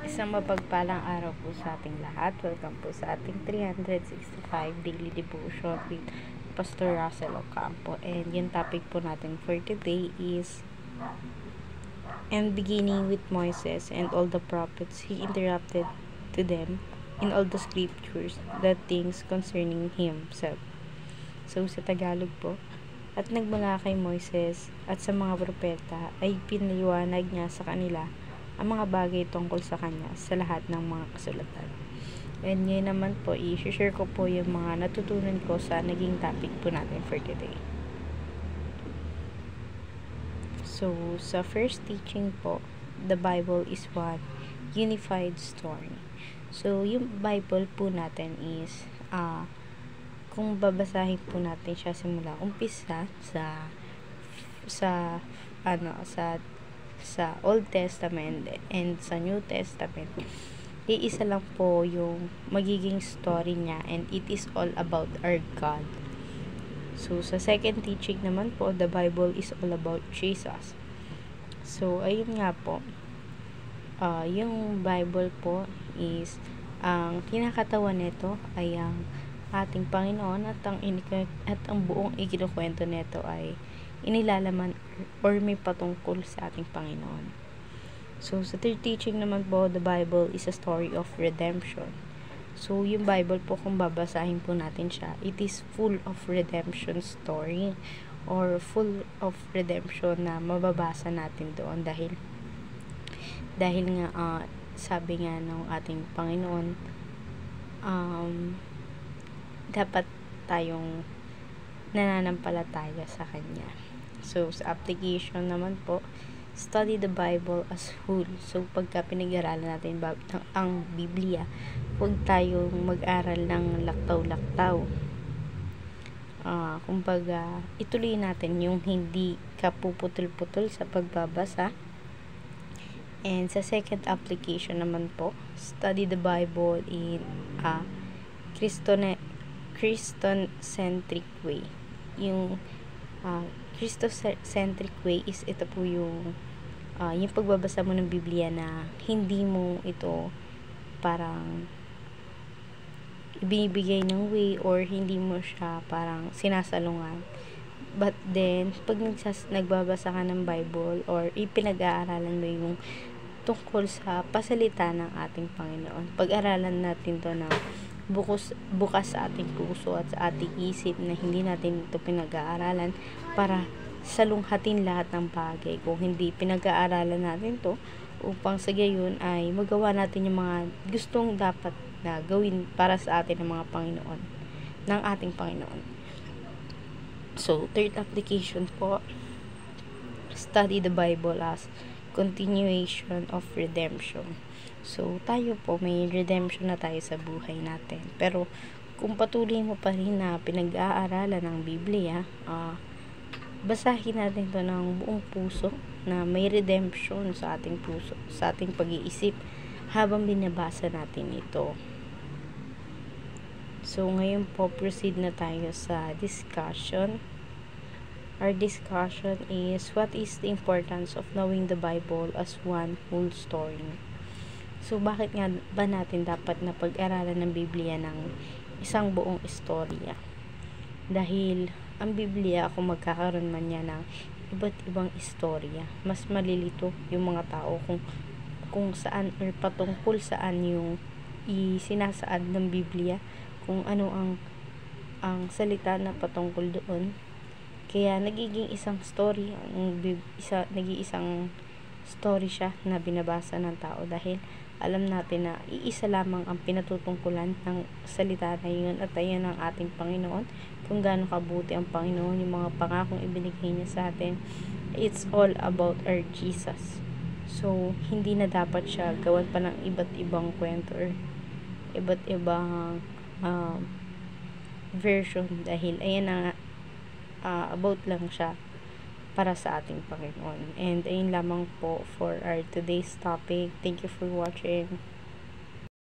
Isang mapagpalang araw po sa ating lahat. Welcome po sa ating 365 Daily Devotion with Pastor Russell Ocampo. And yung topic po natin for today is, and beginning with Moses and all the prophets, he interrupted to them in all the scriptures the things concerning himself. So sa Tagalog po, at nagmula kay Moises at sa mga propeta ay pinaliwanag niya sa kanila ang mga bagay tungkol sa kanya sa lahat ng mga kasulatan. And ngayon naman po, i-share ko po yung mga natutunan ko sa naging topic po natin for today. So, sa first teaching po, the Bible is one unified story. So, yung Bible po natin is, kung babasahin po natin siya simula umpisa sa Old Testament and sa New Testament, iisa lang po yung magiging story niya, and it is all about our God. So, sa second teaching naman po, the Bible is all about Jesus. So, ayun nga po, yung Bible po is, ang kinakatawan nito ay ang ating Panginoon, at ang buong ikinukwento nito ay inilalaman or may patungkol sa ating Panginoon. So, sa third teaching naman po, the Bible is a story of redemption. So, yung Bible po, kung babasahin po natin siya, it is full of redemption story or full of redemption na mababasa natin doon dahil nga sabi nga ng ating Panginoon, dapat tayong nananampalataya sa Kanya. So, sa application naman po, study the Bible as whole. So, pagka pinag-aralan natin ang Biblia, huwag tayong mag-aral ng laktaw-laktaw. Kumbaga, ituloy natin yung hindi kapuputol-putol sa pagbabasa. And sa second application naman po, study the Bible in a Christocentric way. Yung Christocentric way is ito po yung pagbabasa mo ng Biblia na hindi mo ito parang ibinibigay ng way or hindi mo siya parang sinasalungan. But then, pag nagbabasa ka ng Bible or ipinag-aaralan mo yung tungkol sa pasalita ng ating Panginoon, pag-aralan natin to na bukas sa ating puso at sa ating isip, na hindi natin ito pinag-aaralan para salunghatin lahat ng bagay. Kung hindi pinag-aaralan natin to upang sa gayon ay magawa natin yung mga gustong dapat na gawin para sa atin ng mga Panginoon, ng ating Panginoon. So, third application po, study the Bible as continuation of redemption. So, tayo po, may redemption na tayo sa buhay natin. Pero, kung patuloy mo pa rin na pinag-aaralan ng Biblia, basahin natin to ng buong puso na may redemption sa ating puso, sa ating pag-iisip habang binabasa natin ito. So, ngayon po, proceed na tayo sa discussion. Our discussion is, what is the importance of knowing the Bible as one whole story? So, bakit nga ba natin dapat na pag-aralan ng Biblia ng isang buong istorya? Dahil ang Biblia, kung magkakaroon man niya ng iba't ibang istorya, mas malilito yung mga tao kung saan or patungkol saan yung isinasaad ng Biblia, kung ano ang salita na patungkol doon. Kaya nagiging isang story, nag-iisang story siya na binabasa ng tao, dahil alam natin na iisa lamang ang pinatutungkulan ng salita na yun, at ayun ang ating Panginoon, kung gaano kabuti ang Panginoon, yung mga pangakong ibinigay niya sa atin. It's all about our Jesus. So, hindi na dapat siya gawan pa ng iba't ibang kwento or iba't ibang version, dahil ayan na about lang siya para sa ating Panginoon. And ayun lamang po for our today's topic. Thank you for watching.